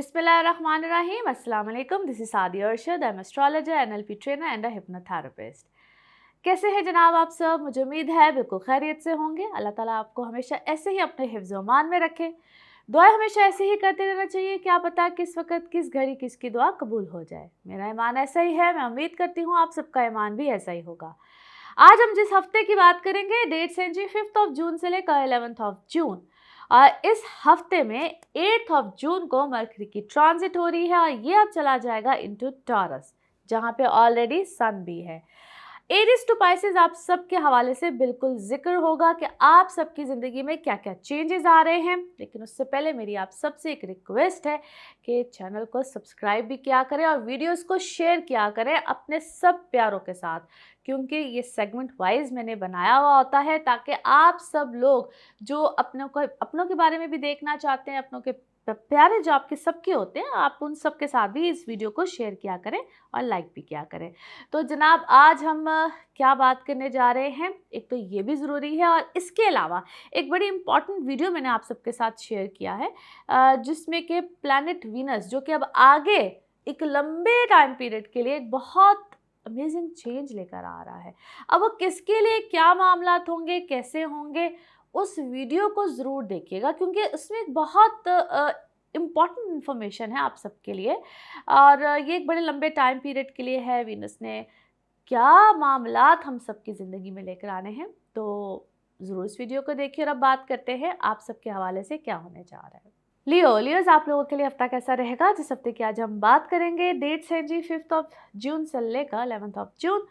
Bismillahirrahmanirrahim. Assalamu alaikum. This is Sadia Arshad. I'm astrologer, NLP trainer and a hypnotherapist. कैसे हैं जनाब आप सब? मुझे उम्मीद है बिल्कुल खैरियत से होंगे। अल्लाह ताला आपको हमेशा ऐसे ही अपने हिफ्ज़ व अमान में रखे। दुआएं हमेशा ऐसे ही करते रहना चाहिए। क्या पता किस वक्त किस घड़ी किसकी दुआ कबूल हो जाए। मेरा ईमान ऐसा ही है, मैं उम्मीद करती हूँ आप सबका ईमान भी ऐसा ही होगा। आज हम जिस हफ्ते की बात करेंगे, डेट्स हैं जी 5 जून से लेकर 11 जून। और इस हफ्ते में 8 जून को मरकरी की ट्रांजिट हो रही है और ये अब चला जाएगा इनटू टॉरस, जहाँ पे ऑलरेडी सन भी है। एरीज टू पाइसेस आप सबके हवाले से बिल्कुल जिक्र होगा कि आप सबकी ज़िंदगी में क्या क्या चेंजेस आ रहे हैं। लेकिन उससे पहले मेरी आप सबसे एक रिक्वेस्ट है कि चैनल को सब्सक्राइब भी किया करें और वीडियोस को शेयर किया करें अपने सब प्यारों के साथ, क्योंकि ये सेगमेंट वाइज मैंने बनाया हुआ होता है ताकि आप सब लोग जो अपनों के बारे में भी देखना चाहते हैं, अपनों के प्यारे जो आपके सबके होते हैं, आप उन सब के साथ भी इस वीडियो को शेयर किया करें और लाइक भी किया करें। तो जनाब आज हम क्या बात करने जा रहे हैं, एक तो ये भी ज़रूरी है और इसके अलावा एक बड़ी इंपॉर्टेंट वीडियो मैंने आप सबके साथ शेयर किया है जिसमें कि प्लैनेट वीनस, जो कि अब आगे एक लंबे टाइम पीरियड के लिए एक बहुत अमेजिंग चेंज लेकर आ रहा है। अब वो किसके लिए, क्या मामलात होंगे, कैसे होंगे, उस वीडियो को ज़रूर देखिएगा क्योंकि उसमें एक बहुत इम्पॉर्टेंट इन्फॉर्मेशन है आप सबके लिए और ये एक बड़े लंबे टाइम पीरियड के लिए है। वीनस ने क्या मामलात हम सबकी ज़िंदगी में लेकर आने हैं, तो ज़रूर इस वीडियो को देखिए। और अब बात करते हैं आप सबके हवाले से क्या होने जा रहा है। लियोज आप लोगों के लिए हफ्ता कैसा रहेगा, जिस हफ्ते की आज हम बात करेंगे। डेट्स हैं जी 5 जून से लेकर 11 जून।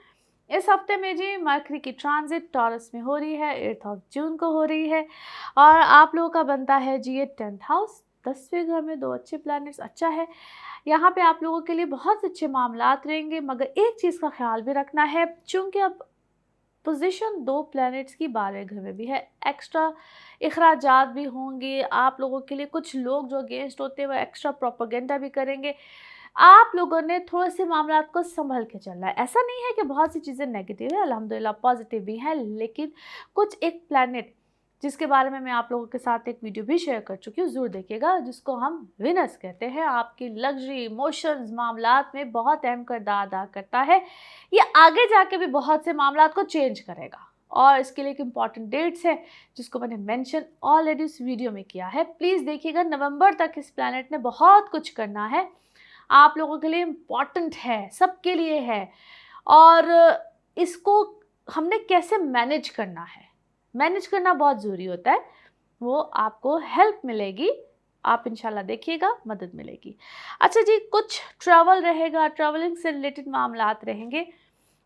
इस हफ्ते में जी मरकरी की ट्रांजिट टॉरस में हो रही है, 8 जून को हो रही है और आप लोगों का बनता है जी ये 10th हाउस, 10वें घर में 2 अच्छे प्लैनेट्स, अच्छा है। यहाँ पे आप लोगों के लिए बहुत अच्छे मामलात रहेंगे, मगर एक चीज़ का ख्याल भी रखना है, चूँकि अब पोजीशन 2 प्लैनेट्स की 12वें घर में भी है, एक्स्ट्रा इखराजात भी होंगे आप लोगों के लिए। कुछ लोग जो अगेंस्ट होते हैं वो एक्स्ट्रा प्रोपेगेंडा भी करेंगे। आप लोगों ने थोड़े से मामलात को संभल के चलना है। ऐसा नहीं है कि बहुत सी चीज़ें नेगेटिव है, अल्हम्दुलिल्लाह पॉजिटिव भी हैं, लेकिन कुछ एक प्लैनेट जिसके बारे में मैं आप लोगों के साथ एक वीडियो भी शेयर कर चुकी हूँ, ज़रूर देखिएगा, जिसको हम विनस कहते हैं, आपकी लग्जरी इमोशंस मामलात में बहुत अहम किरदार अदा करता है। ये आगे जाके भी बहुत से मामलात को चेंज करेगा और इसके लिए एक इम्पॉर्टेंट डेट्स है जिसको मैंने मेंशन ऑलरेडी उस वीडियो में किया है। प्लीज़ देखिएगा, नवंबर तक इस प्लैनेट ने बहुत कुछ करना है, आप लोगों के लिए इम्पॉर्टेंट है, सबके लिए है। और इसको हमने कैसे मैनेज करना है, मैनेज करना बहुत ज़रूरी होता है, वो आपको हेल्प मिलेगी, आप इंशाल्लाह देखिएगा, मदद मिलेगी। अच्छा जी, कुछ ट्रैवल रहेगा, ट्रैवलिंग से रिलेटेड मामलात रहेंगे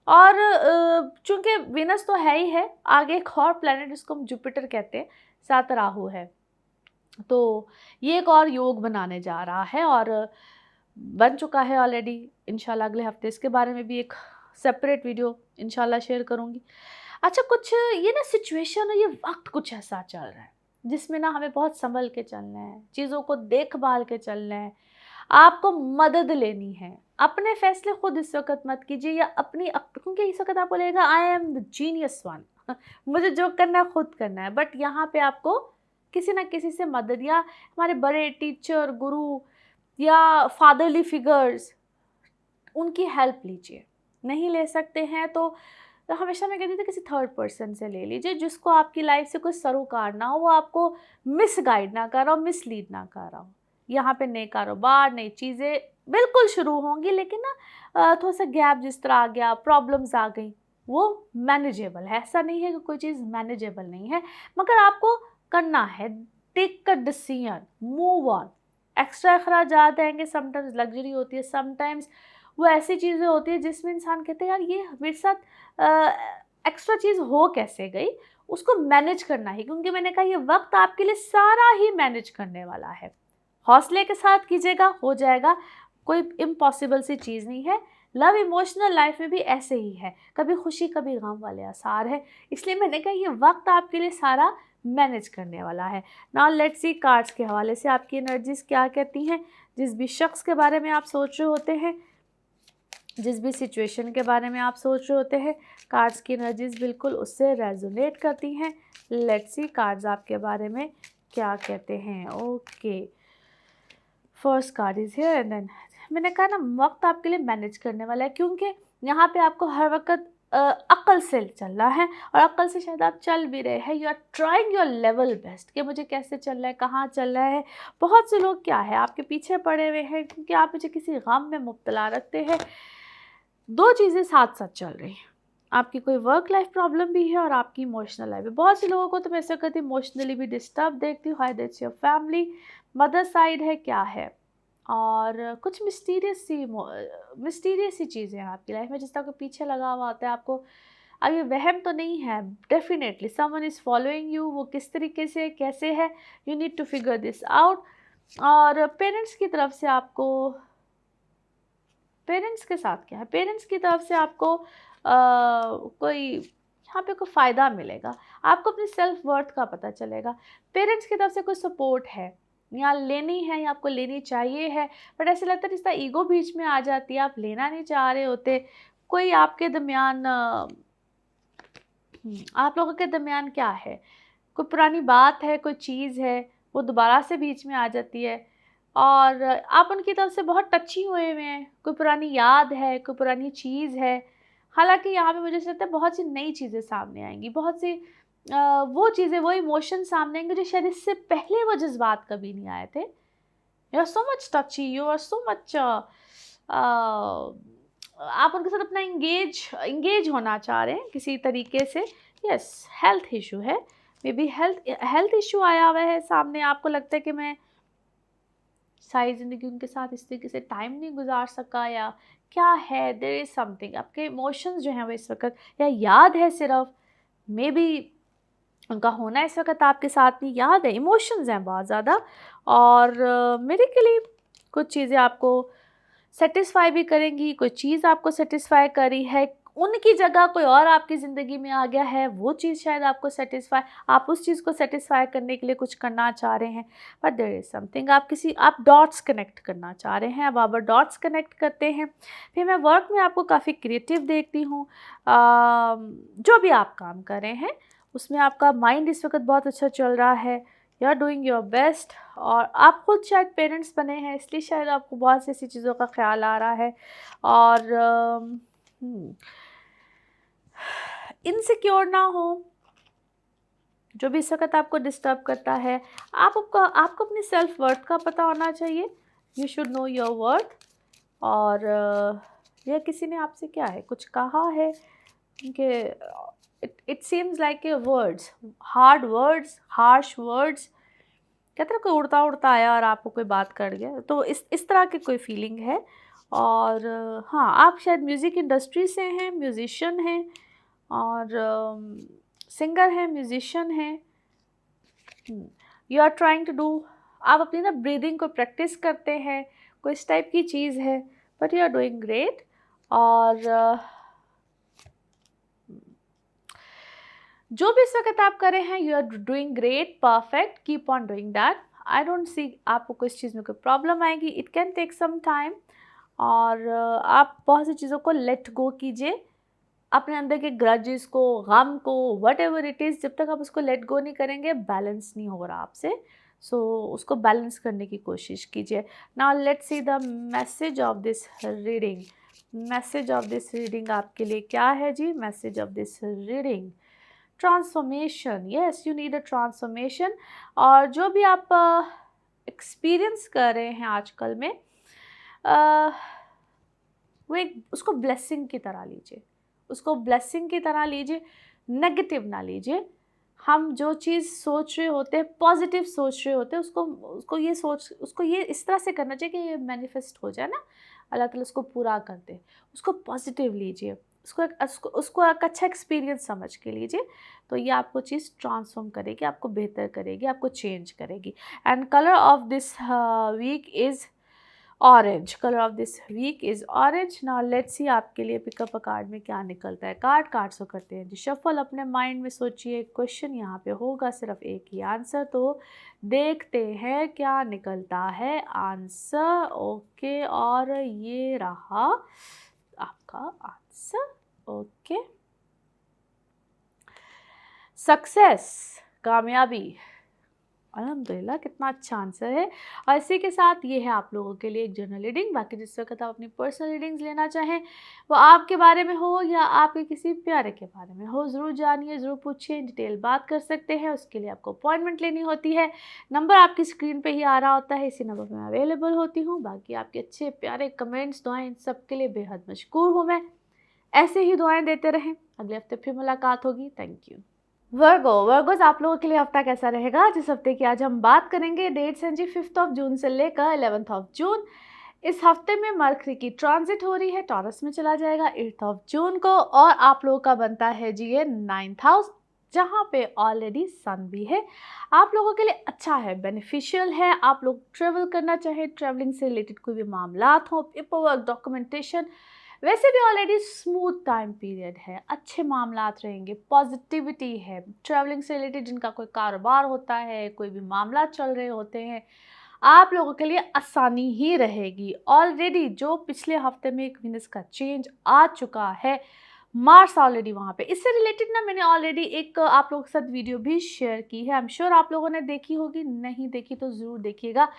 और चूँकि विनस तो है ही है, आगे एक और प्लैनेट जिसको हम जुपिटर कहते हैं, साथ राहु है, तो ये एक और योग बनाने जा रहा है और बन चुका है ऑलरेडी। इंशाल्लाह अगले हफ्ते इसके बारे में भी एक सेपरेट वीडियो इंशाल्लाह शेयर करूँगी। अच्छा, कुछ ये ना सिचुएशन है, ये वक्त कुछ ऐसा चल रहा है जिसमें ना हमें बहुत संभल के चलना है, चीज़ों को देखभाल के चलना है, आपको मदद लेनी है। अपने फैसले खुद इस वक्त मत कीजिए या क्योंकि इस वक्त आपको लगेगा I am the genius one, मुझे जो करना है खुद करना है, बट यहाँ पे आपको किसी ना किसी से मदद, या हमारे बड़े टीचर, गुरु या फादरली फिगर्स, उनकी हेल्प लीजिए। नहीं ले सकते हैं तो हमेशा मैं कहती थी किसी थर्ड पर्सन से ले लीजिए, जिसको आपकी लाइफ से कोई सरोकार ना हो, वो आपको मिसगाइड ना कर रहा हो, मिसलीड ना कर रहा हो। यहाँ पे नए कारोबार, नई चीज़ें बिल्कुल शुरू होंगी, लेकिन ना थोड़ा सा गैप जिस तरह आ गया, प्रॉब्लम्स आ गई, वो मैनेजेबल है। ऐसा नहीं है कि कोई चीज़ मैनेजेबल नहीं है, मगर आपको करना है, take a decision, move on. Extra अखराजात आएंगे, समटाइम्स लग्जरी होती है, समटाइम्स वो ऐसी चीज़ें होती है जिसमें इंसान कहते हैं यार ये मेरे साथ एक्स्ट्रा चीज़ हो कैसे गई, उसको मैनेज करना ही, क्योंकि मैंने कहा ये वक्त आपके लिए सारा ही मैनेज करने वाला है। हौसले के साथ कीजिएगा, हो जाएगा, कोई इम्पॉसिबल सी चीज़ नहीं है। लव इमोशनल लाइफ में भी ऐसे ही है, कभी खुशी कभी गम वाले आसार है, इसलिए मैंने कहा ये वक्त आपके लिए सारा मैनेज करने वाला है। नाउ लेट्स सी कार्ड्स के हवाले से आपकी एनर्जीज क्या कहती हैं। जिस भी शख्स के बारे में आप सोच रहे होते हैं, जिस भी सिचुएशन के बारे में आप सोच रहे होते हैं, कार्ड्स की एनर्जीज बिल्कुल उससे रेजोनेट करती हैं। लेट्स सी कार्ड्स आपके बारे में क्या कहते हैं। Okay, first card is here and then मैंने कहा ना वक्त आपके लिए मैनेज करने वाला है, क्योंकि यहाँ पे आपको हर वक्त अक्ल से चलना है, और अक्ल से शायद आप चल भी रहे हैं। You are trying your level best कि मुझे कैसे चल रहा है, कहाँ चल रहा है। बहुत से लोग क्या है आपके पीछे पड़े हुए हैं क्योंकि आप मुझे किसी गम में मुब्तला रखते हैं। दो चीज़ें साथ साथ चल रही हैं, आपकी कोई वर्क लाइफ प्रॉब्लम भी है और आपकी इमोशनल लाइफ भी। बहुत से लोगों को तो मैं ऐसा कहती हूँ इमोशनली भी डिस्टर्ब देखती हूँ। High that's your family, mother side है क्या है, और कुछ मिस्टीरियस सी चीज़ें हैं आपकी लाइफ में जिस तरह को पीछे लगा हुआ होता है आपको। अब ये वहम तो नहीं है, definitely someone is following you. वो किस तरीके से कैसे है, you need to figure this out. और पेरेंट्स की तरफ से आपको, पेरेंट्स के साथ क्या है, पेरेंट्स की तरफ से आपको कोई यहाँ पे कोई फ़ायदा मिलेगा, आपको अपनी सेल्फ वर्थ का पता चलेगा। पेरेंट्स की तरफ से कोई सपोर्ट है या लेनी है या आपको लेनी चाहिए है, बट ऐसे लगता है जिस तरह ईगो बीच में आ जाती है, आप लेना नहीं चाह रहे होते। कोई आपके दरमियान आप लोगों के दरमियान क्या है, कोई पुरानी बात है, कोई चीज़ है, वो दोबारा से बीच में आ जाती है और आप उनकी तरफ से बहुत टची हुए हुए हैं। कोई पुरानी याद है, कोई पुरानी चीज़ है। हालाँकि यहाँ पे मुझे ऐसा लगता है बहुत सी नई चीज़ें सामने आएँगी, बहुत सी वो चीज़ें, वो इमोशन सामने आएँगे जो शायद इससे पहले वो जज़्बात कभी नहीं आए थे। You are so much touchy, you are so much आप उनके साथ अपना एंगेज होना चाह रहे हैं किसी तरीके से। यस, हेल्थ इशू है, मे बी हेल्थ इशू आया हुआ है सामने। आपको लगता है कि मैं सारी ज़िंदगी उनके साथ इस तरीके से टाइम नहीं गुजार सका, या क्या है, देयर इज़ समथिंग। आपके इमोशंस जो हैं वो इस वक्त, या याद है सिर्फ, मे बी उनका होना इस वक्त आपके साथ नहीं, याद है, इमोशंस हैं बहुत ज़्यादा। और मेरे के लिए कुछ चीज़ें आपको सेटिस्फाई भी करेंगी, कोई चीज़ आपको सेटिस्फाई करी है, उनकी जगह कोई और आपकी ज़िंदगी में आ गया है, वो चीज़ शायद आपको सेटिस्फाई, आप उस चीज़ को सेटिस्फाई करने के लिए कुछ करना चाह रहे हैं। बट देयर इज़ समथिंग, आप डॉट्स कनेक्ट करना चाह रहे हैं। अब आप डॉट्स कनेक्ट करते हैं। फिर मैं वर्क में आपको काफ़ी क्रिएटिव देखती हूँ। जो भी आप काम कर रहे हैं उसमें आपका माइंड इस वक्त बहुत अच्छा चल रहा है। You are doing your best, और आप खुद शायद पेरेंट्स बने हैं इसलिए शायद आपको बहुत सी ऐसी चीज़ों का ख्याल आ रहा है। और इनसिक्योर ना हो, जो भी इस वक्त आपको डिस्टर्ब करता है। आपको अपनी सेल्फ वर्थ का पता होना चाहिए। You should know your worth. और यह किसी ने आपसे क्या है कुछ कहा है कि it seems like a words, hard words, harsh words, कहते हैं कोई उड़ता उड़ता आया और आपको कोई बात कर गया, तो इस तरह की कोई फीलिंग है। और हाँ, आप शायद म्यूज़िक इंडस्ट्री से हैं, म्यूज़िशियन हैं, और सिंगर हैं, म्यूज़िशियन हैं। You are trying to do, आप अपनी ना ब्रीदिंग को प्रैक्टिस करते हैं, कोई इस टाइप की चीज़ है, but you are doing great. और जो भी इस वक्त आप कर रहे हैं, you are doing great, perfect, keep on doing that. I don't see आपको कोई इस चीज़ में कोई प्रॉब्लम आएगी। It can take some time, और आप बहुत सी चीज़ों को लेट गो कीजिए, अपने अंदर के ग्रजेस को, गम को, वट एवर इट इज़, जब तक आप उसको लेट गो नहीं करेंगे बैलेंस नहीं हो रहा आपसे। सो उसको बैलेंस करने की कोशिश कीजिए। Now let's see the message of this reading. Message of this reading आपके लिए क्या है जी? Message of this reading, transformation. Yes, you need a transformation. और जो भी आप एक्सपीरियंस कर रहे हैं आजकल में, वो एक उसको ब्लेसिंग की तरह लीजिए, उसको ब्लेसिंग की तरह लीजिए, नेगेटिव ना लीजिए। हम जो चीज़ सोच रहे होते हैं, पॉजिटिव सोच रहे होते हैं, उसको ये इस तरह से करना चाहिए कि ये मैनिफेस्ट हो जाए ना, अल्लाह ताला उसको पूरा कर दे। उसको पॉजिटिव लीजिए, उसको एक अच्छा एक्सपीरियंस समझ के लीजिए। तो ये आपको चीज़ ट्रांसफॉर्म करेगी, आपको बेहतर करेगी, आपको चेंज करेगी। And colour of this week is orange. Colour of this week is orange. Now let's see आपके लिए पिकअप अ कार्ड में क्या निकलता है। कार्ड्स को करते हैं जी शफल। अपने माइंड में सोचिए, क्वेश्चन यहाँ पे होगा, सिर्फ एक ही आंसर, तो देखते हैं क्या निकलता है आंसर। ओके, और ये रहा आपका आंसर। ओके, सक्सेस, कामयाबी, अल्हम्दुलिल्लाह, कितना अच्छा आंसर है। और इसी के साथ ये है आप लोगों के लिए एक जनरल रीडिंग। बाकी जिस वक्त आप अपनी पर्सनल रीडिंग्स लेना चाहें, वो आपके बारे में हो या आपके किसी प्यारे के बारे में हो, ज़रूर जानिए, ज़रूर पूछिए, डिटेल बात कर सकते हैं। उसके लिए आपको अपॉइंटमेंट लेनी होती है। नंबर आपकी स्क्रीन पे ही आ रहा होता है, इसी नंबर पर मैं अवेलेबल होती हूँ। बाकी आपके अच्छे प्यारे कमेंट्स, दुआएं, इन सब के लिए बेहद मशकूर हूँ मैं। ऐसे ही दुआएं देते रहें। अगले हफ्ते फिर मुलाकात होगी। Thank you. वर्गोस, आप लोगों के लिए हफ्ता कैसा रहेगा? जिस हफ्ते की आज हम बात करेंगे, डेट्स हैं जी 5 जून से लेकर 11 जून। इस हफ्ते में मरकरी की ट्रांजिट हो रही है, टॉरस में चला जाएगा 8 जून को। और आप लोगों का बनता है जी ये 9th हाउस, जहाँ पे ऑलरेडी सन भी है। आप लोगों के लिए अच्छा है, बेनिफिशियल है। आप लोग ट्रेवल करना चाहे, ट्रेवलिंग से रिलेटेड कोई भी मामलात हो, पेपर वर्क, डॉक्यूमेंटेशन, वैसे भी ऑलरेडी स्मूथ टाइम पीरियड है, अच्छे मामलात रहेंगे, पॉजिटिविटी है। ट्रैवलिंग से रिलेटेड जिनका कोई कारोबार होता है, कोई भी मामला चल रहे होते हैं, आप लोगों के लिए आसानी ही रहेगी। ऑलरेडी जो पिछले हफ्ते में एक वीनस का चेंज आ चुका है, मार्स ऑलरेडी वहाँ पे, इससे रिलेटेड ना मैंने ऑलरेडी एक आप लोगों के साथ वीडियो भी शेयर की है। आई एम श्योर आप लोगों ने देखी होगी, नहीं देखी तो ज़रूर देखिएगा।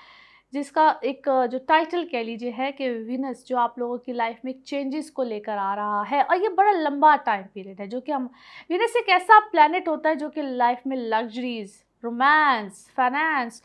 जिसका एक जो टाइटल कह लीजिए है कि वीनस जो आप लोगों की लाइफ में चेंजेस को लेकर आ रहा है। और ये बड़ा लंबा टाइम पीरियड है, जो कि हम, वीनस एक ऐसा प्लैनेट होता है जो कि लाइफ में लग्जरीज, रोमांस, फाइनेंस,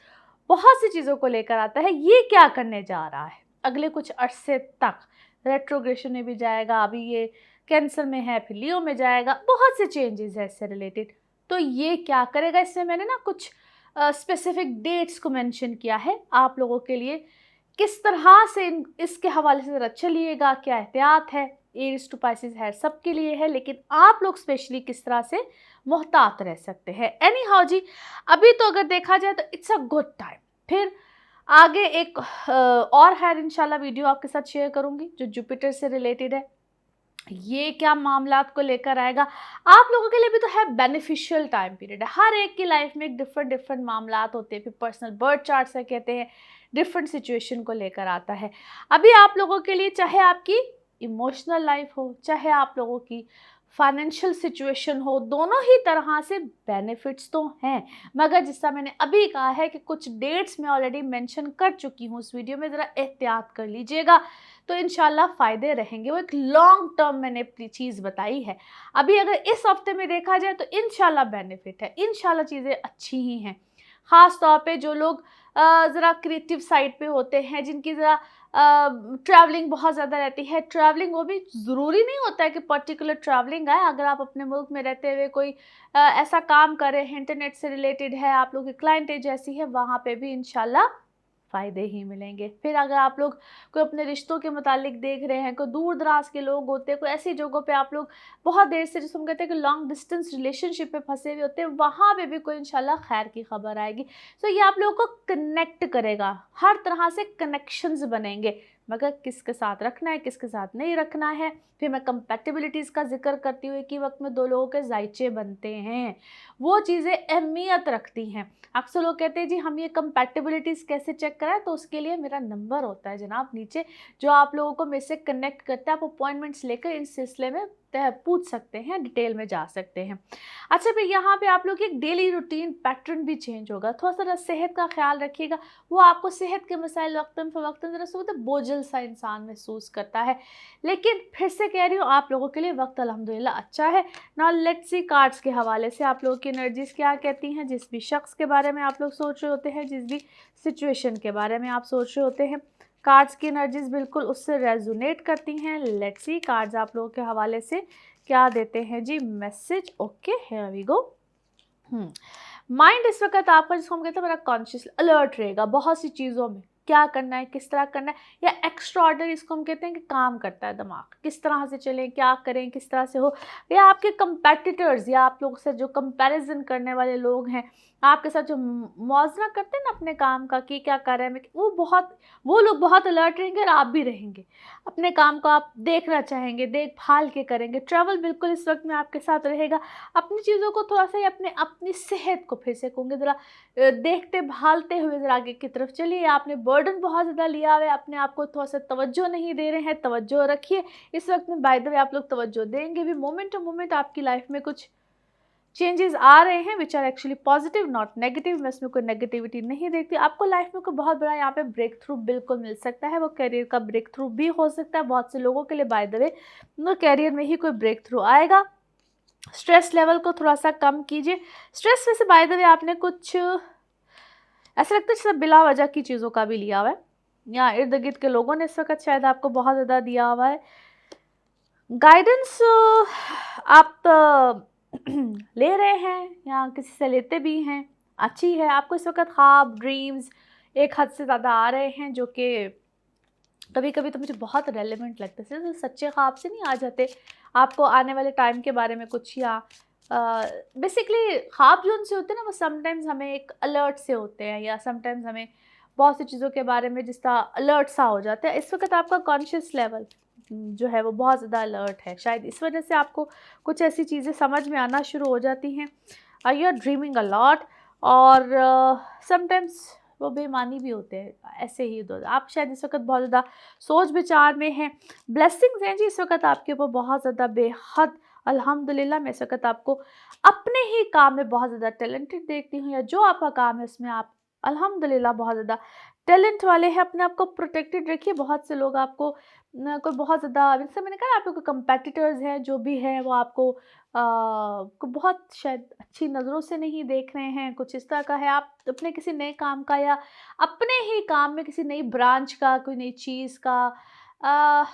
बहुत सी चीज़ों को लेकर आता है। ये क्या करने जा रहा है अगले कुछ अरसे तक? रेट्रोग्रेशन में भी जाएगा, अभी ये कैंसर में है, फिर लियो में जाएगा, बहुत से चेंजेस है इससे रिलेटेड। तो ये क्या करेगा, इसमें मैंने ना कुछ स्पेसिफिक डेट्स को मेंशन किया है आप लोगों के लिए। किस तरह से इसके हवाले से ज़रा चलिएगा, क्या एहतियात है, एरीज टू पाइसेस है, सबके लिए है, लेकिन आप लोग स्पेशली किस तरह से मोहतात रह सकते हैं। एनी हाउ जी, अभी तो अगर देखा जाए तो इट्स अ गुड टाइम। फिर आगे एक और है इंशाल्लाह वीडियो आपके साथ शेयर करूंगी जो जुपिटर से रिलेटेड है। ये क्या मामलात को लेकर आएगा आप लोगों के लिए भी, तो है बेनिफिशियल टाइम पीरियड है। हर एक की लाइफ में एक डिफरेंट मामलात होते हैं, फिर पर्सनल बर्थ चार्ट से कहते हैं, डिफरेंट सिचुएशन को लेकर आता है। अभी आप लोगों के लिए चाहे आपकी इमोशनल लाइफ हो, चाहे आप लोगों की फाइनेंशियल सिचुएशन हो, दोनों ही तरह से बेनिफिट्स तो हैं। मगर जिसका मैंने अभी कहा है कि कुछ डेट्स मैं ऑलरेडी मेंशन कर चुकी हूँ उस वीडियो में, ज़रा एहतियात कर लीजिएगा तो इंशाल्लाह फ़ायदे रहेंगे। वो एक लॉन्ग टर्म मैंने चीज़ बताई है। अभी अगर इस हफ्ते में देखा जाए तो इंशाल्लाह बेनिफिट है, इंशाल्लाह चीज़ें अच्छी ही हैं। ख़ास तौर पे जो लोग ज़रा क्रिएटिव साइड पे होते हैं, जिनकी ज़रा ट्रैवलिंग बहुत ज़्यादा रहती है, ट्रैवलिंग वो भी ज़रूरी नहीं होता है कि पर्टिकुलर ट्रैवलिंग आए। अगर आप अपने मुल्क में रहते हुए कोई ऐसा काम कर रहे हैं, इंटरनेट से रिलेटेड है, आप लोग की क्लाइंटेज ऐसी है, वहाँ पे भी इंशाल्लाह फ़ायदे ही मिलेंगे। फिर अगर आप लोग कोई अपने रिश्तों के मुतालिक देख रहे हैं, कोई दूर दराज के लोग होते हैं, कोई ऐसी जगहों पे आप लोग बहुत देर से, जिसको हम कहते हैं कि लॉन्ग डिस्टेंस रिलेशनशिप में फंसे हुए होते हैं, वहाँ पे भी कोई इंशाल्लाह खैर की खबर आएगी। तो ये आप लोगों को कनेक्ट करेगा, हर तरह से कनेक्शंस बनेंगे, मगर किसके साथ रखना है, किसके साथ नहीं रखना है। फिर मैं कंपैटिबिलिटीज़ का जिक्र करती हुई कि वक्त में दो लोगों के जायचे बनते हैं, वो चीज़ें अहमियत रखती हैं। अक्सर लोग कहते हैं जी हम ये कंपैटिबिलिटीज़ कैसे चेक कराएं, तो उसके लिए मेरा नंबर होता है जनाब नीचे, जो आप लोगों को मेरे से कनेक्ट करता है। आप अपॉइंटमेंट्स लेकर इस सिलसिले में पूछ सकते हैं, डिटेल में जा सकते हैं। अच्छा, फिर यहाँ पे आप लोग की एक डेली रूटीन पैटर्न भी चेंज होगा। थोड़ा सा सेहत का ख्याल रखिएगा, वो आपको सेहत के मसाइल वक्तन फ़वक्तन ज़रा सा बोझल सा इंसान महसूस करता है। लेकिन फिर से कह रही हूँ, आप लोगों के लिए वक्त अल्हम्दुलिल्लाह अच्छा है। नाउ लेट्स सी कार्ड्स के हवाले से आप लोगों की एनर्जीज़ क्या कहती हैं। जिस भी शख्स के बारे में आप लोग सोच रहे होते हैं, जिस भी सिचुएशन के बारे में आप सोच रहे होते हैं, कार्ड्स की एनर्जीज़ बिल्कुल उससे रेजोनेट करती हैं। लेट्स सी कार्ड्स आप लोगों के हवाले से क्या देते हैं जी message. Okay, here we go. Mind इस वक्त आपका, जिसको हम कहते हैं, बड़ा कॉन्शियस अलर्ट रहेगा बहुत सी चीज़ों में, क्या करना है, किस तरह करना है, या एक्स्ट्रा ऑर्डनरी इसको हम कहते हैं कि काम करता है दिमाग, किस तरह से चलें, क्या करें, किस तरह से हो। या आपके कंपेटिटर्स या आप लोग से जो कंपैरिजन करने वाले लोग हैं, आपके साथ जो मौजना करते हैं ना अपने काम का कि क्या कर रहे हैं, वो लोग बहुत अलर्ट रहेंगे और आप भी रहेंगे। अपने काम को आप देखना चाहेंगे, देखभाल के करेंगे। ट्रैवल बिल्कुल इस वक्त में आपके साथ रहेगा। अपनी चीज़ों को थोड़ा सा अपनी सेहत को फिर से कहूँगी ज़रा देखते भालते हुए ज़रा आगे की तरफ चलिए। आपने बर्डन बहुत ज़्यादा लिया हुआ है, अपने आप को थोड़ा सा तवज्जो नहीं दे रहे हैं, तवज्जो रखिए। इस वक्त में बाय द वे आप लोग तवज्जो देंगे भी। मोमेंट टू मोमेंट आपकी लाइफ में कुछ चेंजेस आ रहे हैं which are actually positive not negative. मैं इसमें कोई नेगेटिविटी नहीं देखती। आपको लाइफ में कोई बहुत बड़ा यहाँ पे ब्रेक थ्रू बिल्कुल मिल सकता है, वो करियर का ब्रेक थ्रू भी हो सकता है। बहुत से लोगों के लिए बाय द वे वो करियर में ही कोई ब्रेक थ्रू आएगा। स्ट्रेस लेवल को थोड़ा सा कम कीजिए। स्ट्रेस वैसे बाय द वे आपने कुछ ऐसा लगता है जैसे बिला वजह की चीज़ों का भी लिया हुआ है, या इर्द गिर्द के लोगों ने इस वक्त शायद आपको बहुत ज़्यादा दिया हुआ है। गाइडेंस आप ले रहे हैं या किसी से लेते भी हैं, अच्छी है। आपको इस वक्त ख्वाब ड्रीम्स एक हद से ज़्यादा आ रहे हैं, जो कि कभी कभी तो मुझे बहुत रेलेवेंट लगता है। सिर्फ सच्चे ख्वाब से नहीं आ जाते, आपको आने वाले टाइम के बारे में कुछ, या बेसिकली ख्वाब जो उनसे होते हैं ना, वो समटाइम्स हमें एक अलर्ट से होते हैं, या समटाइम्स हमें बहुत सी चीज़ों के बारे में जिस तरह अलर्ट सा हो जाता है। इस वक्त आपका कॉन्शियस लेवल जो है वो बहुत ज़्यादा अलर्ट है, शायद इस वजह से आपको कुछ ऐसी चीज़ें समझ में आना शुरू हो जाती हैं। You are dreaming a lot, और समटाइम्स वो बेईमानी भी होते हैं, ऐसे ही दो आप शायद इस वक्त बहुत ज़्यादा सोच विचार में हैं। ब्लेसिंग्स हैं जी इस वक्त आपके ऊपर बहुत ज़्यादा बेहद अल्हम्दुलिल्लाह। मैं इस वक्त आपको अपने ही काम में बहुत ज़्यादा टैलेंटेड देखती हूँ, या जो आपका काम है उसमें आप अल्हम्दुलिल्लाह बहुत ज़्यादा टैलेंट वाले हैं। अपने आप को प्रोटेक्टेड रखिए। बहुत से लोग आपको कोई बहुत ज़्यादा, जैसे मैंने कहा आपके कंपेटिटर्स हैं जो भी हैं, वो आपको को बहुत शायद अच्छी नज़रों से नहीं देख रहे हैं, कुछ इस तरह का है। आप अपने किसी नए काम का, या अपने ही काम में किसी नई ब्रांच का, कोई नई चीज़ का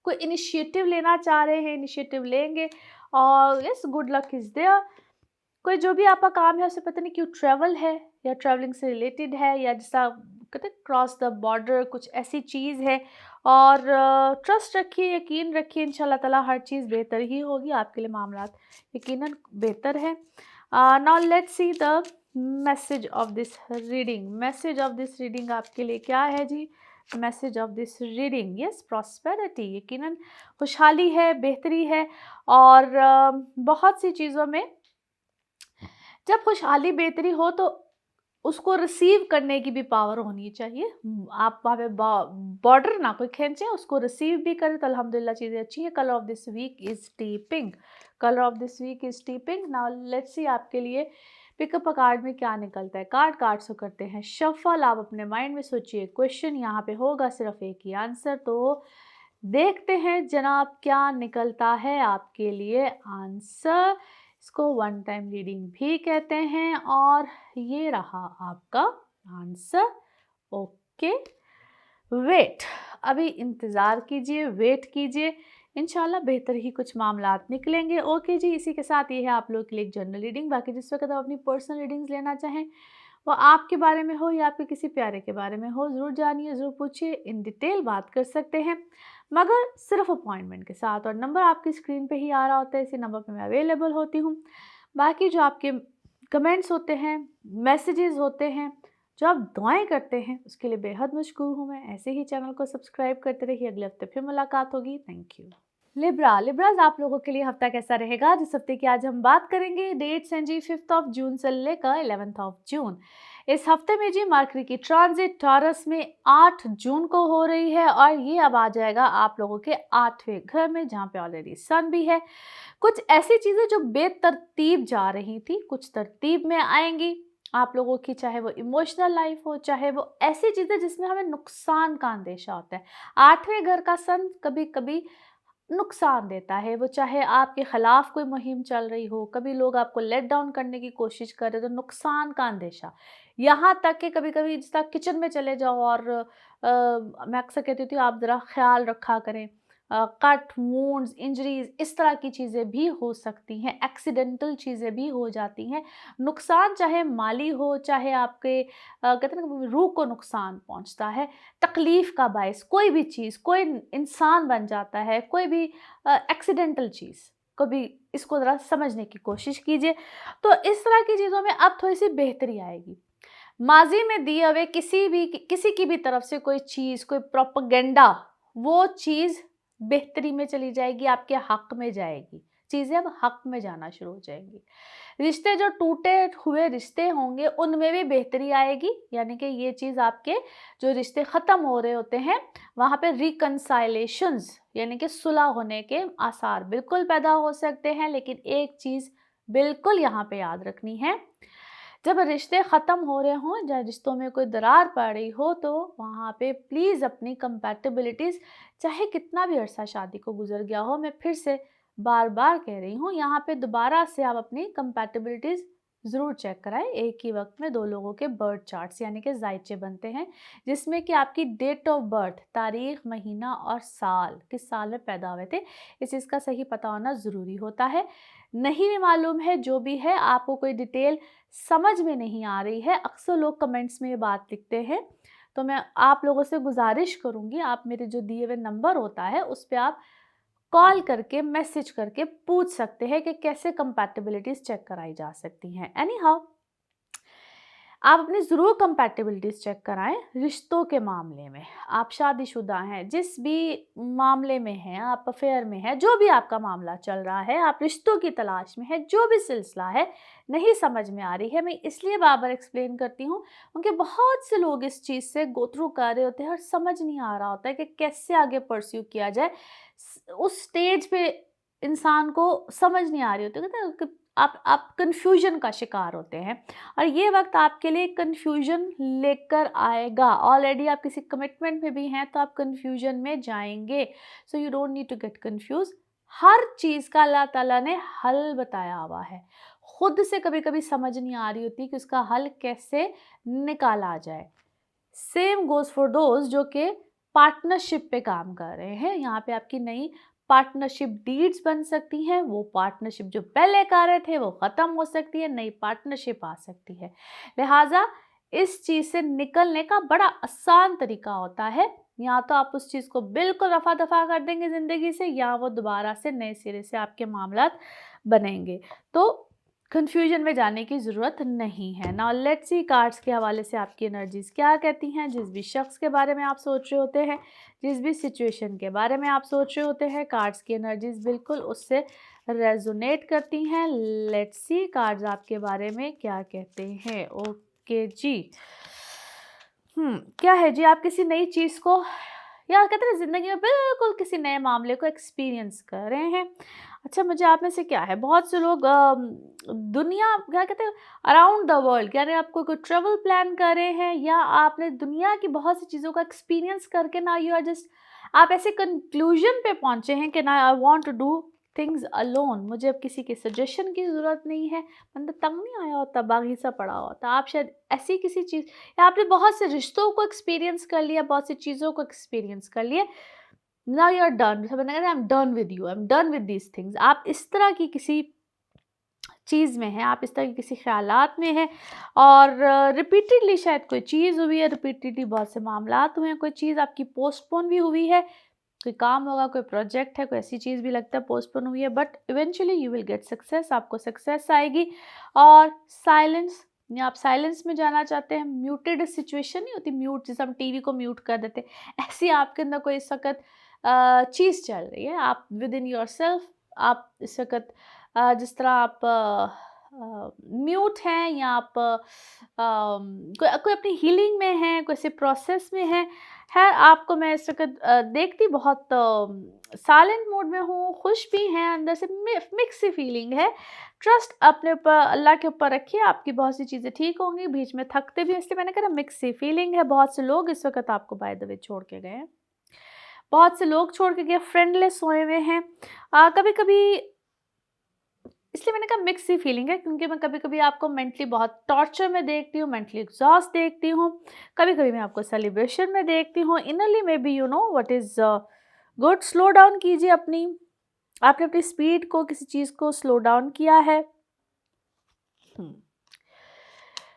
कोई इनिशिएटिव लेना चाह रहे हैं, इनिशिएटिव लेंगे। और yes, good luck is there. कोई जो भी आपका काम है उसे पता नहीं क्यों ट्रैवल है, या ट्रैवलिंग से रिलेटेड है, या जैसा कहते हैं क्रॉस द बॉर्डर, कुछ ऐसी चीज़ है। और ट्रस्ट रखिए, यकीन रखिए, इंशाल्लाह ताला हर चीज़ बेहतर ही होगी आपके लिए। मामलात यकीनन बेहतर है। Now let's see the message of this reading. Message of this reading आपके लिए क्या है जी? Message of this reading, yes, prosperity, यकीनन खुशहाली है, बेहतरी है। और बहुत सी चीज़ों में जब खुशहाली बेहतरी हो तो उसको रिसीव करने की भी पावर होनी चाहिए। आप वहाँ पे बॉर्डर ना कोई खींचे, उसको रिसीव भी करें तो अल्हम्दुलिल्लाह चीज़ें अच्छी हैं। Colour of this week is tea pink. Colour of this week is tea pink. Now let's see आपके लिए पिकअप अ कार्ड में क्या निकलता है। कार्ड से करते हैं शफल। आप अपने माइंड में सोचिए क्वेश्चन, यहाँ पे होगा सिर्फ एक ही आंसर। तो देखते हैं जनाब क्या निकलता है आपके लिए आंसर। इसको वन टाइम रीडिंग भी कहते हैं, और ये रहा आपका आंसर। ओके, वेट, अभी इंतज़ार कीजिए, वेट कीजिए, इंशाल्लाह बेहतर ही कुछ मामलात निकलेंगे। ओके जी, इसी के साथ ये है आप लोग के लिए एक जनरल रीडिंग। बाकी जिस वक्त आप अपनी पर्सनल रीडिंग्स लेना चाहें, वो आपके बारे में हो या आपके किसी प्यारे के बारे में हो, ज़रूर जानिए, ज़रूर पूछिए, इन डिटेल बात कर सकते हैं, मगर सिर्फ अपॉइंटमेंट के साथ। और नंबर आपकी स्क्रीन पे ही आ रहा होता है, इसी नंबर पे मैं अवेलेबल होती हूँ। बाकी जो आपके कमेंट्स होते हैं, मैसेजेस होते हैं, जो आप दुआएं करते हैं, उसके लिए बेहद मशकूर हूँ मैं। ऐसे ही चैनल को सब्सक्राइब करते रहिए। अगले हफ्ते फिर मुलाकात होगी। Thank you. लिब्राज आप लोगों के लिए हफ्ता कैसा रहेगा? जिस हफ्ते की आज हम बात करेंगे, डेट्स हैं जी 5 जून से लेकर 11 जून। इस हफ्ते में जी मरकरी की ट्रांजिट टॉरस में 8 जून को हो रही है, और ये अब आ जाएगा आप लोगों के 8वें घर में, जहाँ पे ऑलरेडी सन भी है। कुछ ऐसी चीज़ें जो बेतरतीब जा रही थी, कुछ तरतीब में आएंगी आप लोगों की, चाहे वो इमोशनल लाइफ हो, चाहे वो ऐसी चीज़ें जिसमें हमें नुकसान का अंदेशा होता है। 8वें घर का सन कभी कभी नुकसान देता है, वो चाहे आपके खिलाफ कोई मुहिम चल रही हो, कभी लोग आपको लेट डाउन करने की कोशिश कर रहे हो, तो नुकसान का अंदेशा। यहाँ तक कि कभी कभी जिस तरह किचन में चले जाओ, और मैं अक्सर कहती थी आप ज़रा ख्याल रखा करें, कट वुंड्स इंजरीज इस तरह की चीज़ें भी हो सकती हैं, एक्सीडेंटल चीज़ें भी हो जाती हैं। नुकसान चाहे माली हो, चाहे आपके कहते हैं ना रूह को नुकसान पहुंचता है, तकलीफ़ का बायस कोई भी चीज़, कोई इंसान बन जाता है, कोई भी एक्सीडेंटल चीज़, कभी इसको ज़रा समझने की कोशिश कीजिए। तो इस तरह की चीज़ों में अब थोड़ी सी बेहतरी आएगी। माजी में दिए हुए किसी की भी तरफ से कोई चीज़, कोई प्रोपेगेंडा, वो चीज़ बेहतरी में चली जाएगी, आपके हक में जाएगी। चीज़ें अब हक में जाना शुरू हो जाएंगी। रिश्ते जो टूटे हुए रिश्ते होंगे उनमें भी बेहतरी आएगी, यानी कि ये चीज़ आपके जो रिश्ते ख़त्म हो रहे होते हैं वहाँ पे रिकन्साइलेशंस, यानी कि सुलह होने के आसार बिल्कुल पैदा हो सकते हैं। लेकिन एक चीज़ बिल्कुल यहाँ पे याद रखनी है। जब रिश्ते ख़त्म हो रहे हों या रिश्तों में कोई दरार पड़ रही हो तो वहाँ पे प्लीज़ अपनी कंपैटिबिलिटीज़, चाहे कितना भी अरसा शादी को गुजर गया हो, मैं फिर से बार बार कह रही हूँ, यहाँ पे दोबारा से आप अपनी कंपैटिबिलिटीज़ ज़रूर चेक कराएं। एक ही वक्त में दो लोगों के बर्थ चार्ट्स यानी कि जायचे बनते हैं, जिसमें कि आपकी डेट ऑफ बर्थ, तारीख, महीना और साल, किस साल में पैदा हुए थे, इस चीज़ का सही पता होना ज़रूरी होता है। नहीं भी मालूम है, जो भी है, आपको कोई डिटेल समझ में नहीं आ रही है, अक्सर लोग कमेंट्स में ये बात लिखते हैं, तो मैं आप लोगों से गुजारिश करूँगी, आप मेरे जो दिए हुए नंबर होता है उस पे आप कॉल करके, मैसेज करके पूछ सकते हैं कि कैसे कंपैटिबिलिटीज़ चेक कराई जा सकती हैं। एनी हाउ, आप अपनी ज़रूर कंपैटिबिलिटीज़ चेक कराएं रिश्तों के मामले में। आप शादीशुदा हैं, जिस भी मामले में हैं, आप अफेयर में हैं, जो भी आपका मामला चल रहा है, आप रिश्तों की तलाश में हैं, जो भी सिलसिला है, नहीं समझ में आ रही है, मैं इसलिए बार-बार एक्सप्लेन करती हूँ क्योंकि बहुत से लोग इस चीज़ से गो थ्रू कर रहे होते हैं और समझ नहीं आ रहा होता है कि कैसे आगे परस्यू किया जाए। उस स्टेज पे इंसान को समझ नहीं आ रही होती, कहते हैं कि आप कन्फ्यूजन का शिकार होते हैं और ये वक्त आपके लिए कन्फ्यूजन लेकर आएगा। ऑलरेडी आप किसी कमिटमेंट में भी हैं तो आप कन्फ्यूजन में जाएंगे, so you don't need to get confuse. हर चीज़ का अल्लाह ताला ने हल बताया हुआ है, खुद से कभी कभी समझ नहीं आ रही होती कि उसका हल कैसे निकाला जाए। सेम गोज़ फॉर दोज जो कि पार्टनरशिप पे काम कर रहे हैं। यहाँ पे आपकी नई पार्टनरशिप डीड्स बन सकती हैं, वो पार्टनरशिप जो पहले कर रहे थे वो ख़त्म हो सकती है, नई पार्टनरशिप आ सकती है। लिहाजा इस चीज़ से निकलने का बड़ा आसान तरीका होता है, या तो आप उस चीज़ को बिल्कुल रफा दफा कर देंगे ज़िंदगी से, या वो दोबारा से नए सिरे से आपके मामलात बनेंगे। तो कन्फ्यूजन में जाने की ज़रूरत नहीं है। नाउ लेट्स सी कार्ड्स के हवाले से आपकी एनर्जीज़ क्या कहती हैं। जिस भी शख्स के बारे में आप सोच रहे होते हैं, जिस भी सिचुएशन के बारे में आप सोच रहे होते हैं, कार्ड्स की एनर्जीज़ बिल्कुल उससे रेजोनेट करती हैं। लेट्स सी कार्ड्स आपके बारे में क्या कहते हैं। ओके जी, क्या है जी, आप किसी नई चीज़ को, या कहते हैं ज़िंदगी में बिल्कुल किसी नए मामले को एक्सपीरियंस कर रहे हैं। अच्छा, मुझे आप में से क्या है, बहुत से लोग दुनिया, क्या कहते हैं, अराउंड द वर्ल्ड, यानी आपको कोई ट्रैवल प्लान कर रहे हैं, या आपने दुनिया की बहुत सी चीज़ों का एक्सपीरियंस करके ना यू आर जस्ट, आप ऐसे कंक्लूजन पे पहुंचे हैं कि ना I want to do things alone, मुझे अब किसी के सजेशन की ज़रूरत नहीं है। बंदा तंग नहीं आया होता, बागी सा पड़ा होता, आप शायद ऐसी किसी चीज़, या आपने बहुत से रिश्तों को एक्सपीरियंस कर लिया, बहुत सी चीज़ों को एक्सपीरियंस कर लिया, नाउ यू आर डन। सब बंदा कहता है I am done with you, I am done with these things. आप इस तरह की किसी चीज़ में हैं, आप इस तरह के किसी ख़्यालात में हैं, और रिपीटेडली शायद कोई चीज़ हुई है, रिपीटेडली बहुत से मामलात हुए हैं, कोई चीज़ आपकी पोस्टपोन भी हुई है, कोई काम होगा, कोई प्रोजेक्ट है, कोई ऐसी चीज़ भी लगता है पोस्टपोन हुई है, but eventually you will get success, आपको सक्सेस आएगी। और साइलेंस, या आप साइलेंस में जाना चाहते हैं, म्यूटेड सिचुएशन नहीं होती, म्यूट जैसे हम टीवी को म्यूट कर देते, ऐसी आपके अंदर कोई इस वक्त चीज़ चल रही है, आप विद इन योर सेल्फ, आप इस वक्त जिस तरह आप म्यूट हैं, या आप कोई कोई अपनी हीलिंग में हैं, कोई ऐसे प्रोसेस में हैं, है आपको मैं इस वक्त देखती बहुत साइलेंट मोड में हूँ, खुश भी हैं, अंदर से मिक्स सी फीलिंग है। ट्रस्ट अपने ऊपर, अल्लाह के ऊपर रखिए, आपकी बहुत सी चीज़ें ठीक होंगी, बीच में थकते भी, इसलिए मैंने कहा मिक्स सी फीलिंग है। बहुत से लोग इस वक्त आपको बाय द वे छोड़ के गए हैं, बहुत से लोग छोड़ के गए, फ्रेंडलेस हुए हुए हैं। कभी कभी, इसलिए मैंने कहा मिक्स सी फीलिंग है, क्योंकि मैं कभी कभी आपको मेंटली बहुत टॉर्चर में देखती हूँ, मेंटली एग्जॉस्ट देखती हूँ, कभी कभी मैं आपको सेलिब्रेशन में देखती हूँ, innerly may be you know what is good. Slow down कीजिए अपनी, आपने अपनी स्पीड को, किसी चीज़ को स्लो डाउन किया है।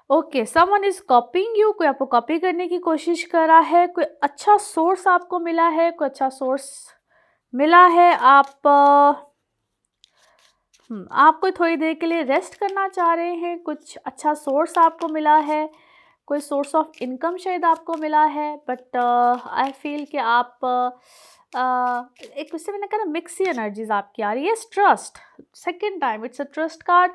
ओके, समवन इज कॉपिंग यू, कोई आपको कॉपी करने की कोशिश कर रहा है, कोई अच्छा सोर्स आपको मिला है, कोई अच्छा सोर्स मिला है, आप कोई थोड़ी देर के लिए रेस्ट करना चाह रहे हैं, कुछ अच्छा सोर्स आपको मिला है, कोई सोर्स ऑफ इनकम शायद आपको मिला है, बट आई फील कि आप एक, उससे मैंने कहा ना मिक्स सी एनर्जीज आपकी आ रही है। Trust, second time it's a trust card.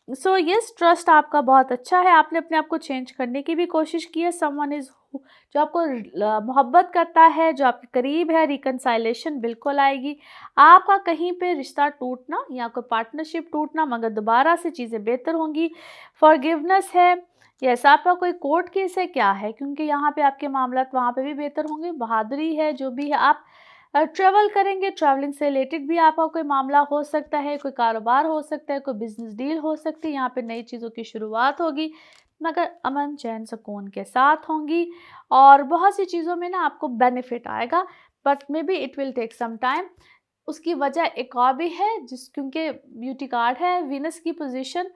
So yes, trust आपका बहुत अच्छा है, आपने अपने आप को चेंज करने की भी कोशिश की है। समवन इज जो आपको मोहब्बत करता है, जो आपके करीब है, रिकंसाइलेशन बिल्कुल आएगी। आपका कहीं पे रिश्ता टूटना या कोई पार्टनरशिप टूटना, मगर दोबारा से चीज़ें बेहतर होंगी। फॉरगिवनेस है, यस आपका कोई कोर्ट केस है, क्या है, क्योंकि यहाँ पे आपके मामलात वहाँ पे भी बेहतर होंगे। बहादुरी है, जो भी है आप ट्रैवल करेंगे, ट्रैवलिंग से रिलेटेड भी आपका कोई मामला हो सकता है, कोई कारोबार हो सकता है, कोई बिजनेस डील हो सकती है, यहाँ पे नई चीज़ों की शुरुआत होगी, मगर अमन चैन सुकून के साथ होंगी। और बहुत सी चीज़ों में ना आपको बेनिफिट आएगा, but maybe it will take some time. उसकी वजह एक और भी है, क्योंकि ब्यूटी कार्ड है, वीनस की पोजीशन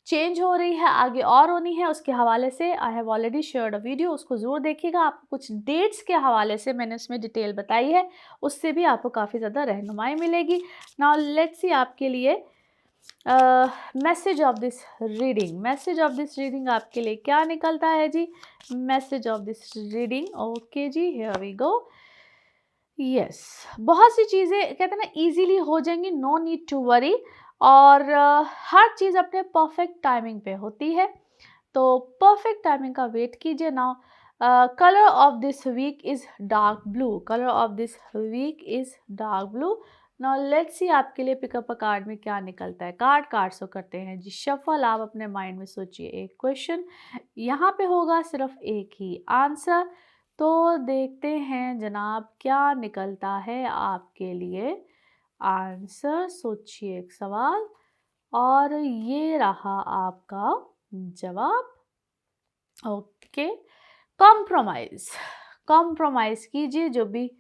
चेंज हो रही है, आगे और होनी है। उसके हवाले से I have already shared a video, उसको ज़रूर देखिएगा। आपको कुछ डेट्स के हवाले से मैंने उसमें डिटेल बताई है, उससे भी आपको काफ़ी ज़्यादा रहनुमाई मिलेगी। नाउ लेट्स सी आपके लिए message of this reading. Message of this reading आपके लिए क्या निकलता है जी? Message of this reading, okay जी, हियर वी गो। यस, बहुत सी चीज़ें कहते हैं ना इजीली हो जाएंगी, नो नीड टू वरी। और हर चीज़ अपने परफेक्ट टाइमिंग पे होती है, तो परफेक्ट टाइमिंग का वेट कीजिए। Now colour of this week is dark blue, colour of this week is dark blue. Now let's see आपके लिए पिकअप अ कार्ड में क्या निकलता है। कार्ड सो करते हैं जी शफल। आप अपने माइंड में सोचिए एक क्वेश्चन, यहाँ पे होगा सिर्फ एक ही आंसर। तो देखते हैं जनाब क्या निकलता है आपके लिए आंसर। सोचिए एक सवाल, और ये रहा आपका जवाब। Okay, compromise. कॉम्प्रोमाइज़ कीजिए, जो भी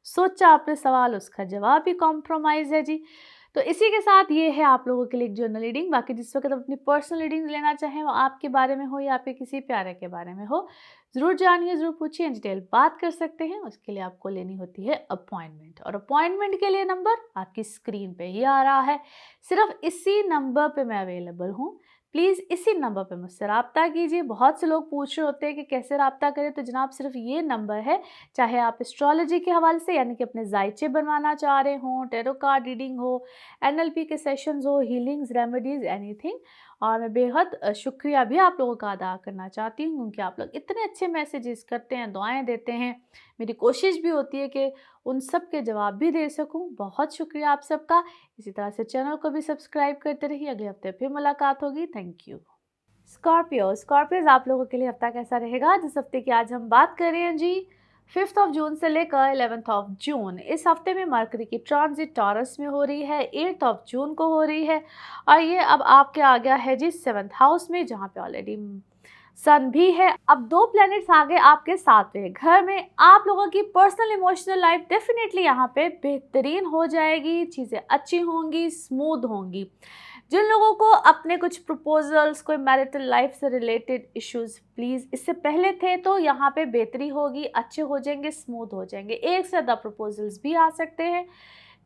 सोचा आपने सवाल उसका जवाब भी कॉम्प्रोमाइज़ है जी। तो इसी के साथ ये है आप लोगों के लिए एक जर्नल रीडिंग। बाकी जिस वक्त आप अपनी पर्सनल रीडिंग लेना चाहें, वो आपके बारे में हो या आपके किसी प्यारे के बारे में हो, ज़रूर जानिए, ज़रूर पूछिए, डिटेल बात कर सकते हैं। उसके लिए आपको लेनी होती है अपॉइंटमेंट, और अपॉइंटमेंट के लिए नंबर आपकी स्क्रीन पे ही आ रहा है। सिर्फ इसी नंबर पे मैं अवेलेबल हूँ, प्लीज़ इसी नंबर पे मुझसे रब्ता कीजिए। बहुत से लोग पूछ रहे होते हैं कि कैसे रब्ता करें, तो जनाब सिर्फ ये नंबर है। चाहे आप एस्ट्रोलॉजी के हवाले से यानी कि अपने जायचे बनवाना चाह रहे हों, टैरो कार्ड रीडिंग हो, एनएलपी के सेशंस हो, हीलिंग्स, रेमेडीज़, एनीथिंग। और मैं बेहद शुक्रिया भी आप लोगों का अदा करना चाहती हूँ, क्योंकि आप लोग इतने अच्छे मैसेजेस करते हैं, दुआएं देते हैं। मेरी कोशिश भी होती है कि उन सब के जवाब भी दे सकूँ। बहुत शुक्रिया आप सबका। इसी तरह से चैनल को भी सब्सक्राइब करते रहिए। अगले हफ्ते फिर मुलाकात होगी। Thank you. स्कॉर्पियोज आप लोगों के लिए हफ्ता कैसा रहेगा? जिस हफ्ते की आज हम बात कर रहे हैं जी, 5 जून से लेकर 11 जून। इस हफ्ते में मरकरी की ट्रांजिट टॉरस में हो रही है, 8 जून को हो रही है। और ये अब आपके आ गया है जी 7th हाउस में, जहाँ पे ऑलरेडी सन भी है। अब 2 प्लैनेट्स आ गए आपके 7वें घर में। आप लोगों की पर्सनल इमोशनल लाइफ डेफिनेटली यहाँ पे बेहतरीन हो जाएगी, चीज़ें अच्छी होंगी, स्मूथ होंगी। जिन लोगों को अपने कुछ प्रपोजल्स, कोई मैरिटल लाइफ से रिलेटेड इश्यूज प्लीज़ इससे पहले थे, तो यहाँ पे बेहतरी होगी, अच्छे हो जाएंगे, स्मूथ हो जाएंगे। एक से ज़्यादा प्रपोजल्स भी आ सकते हैं।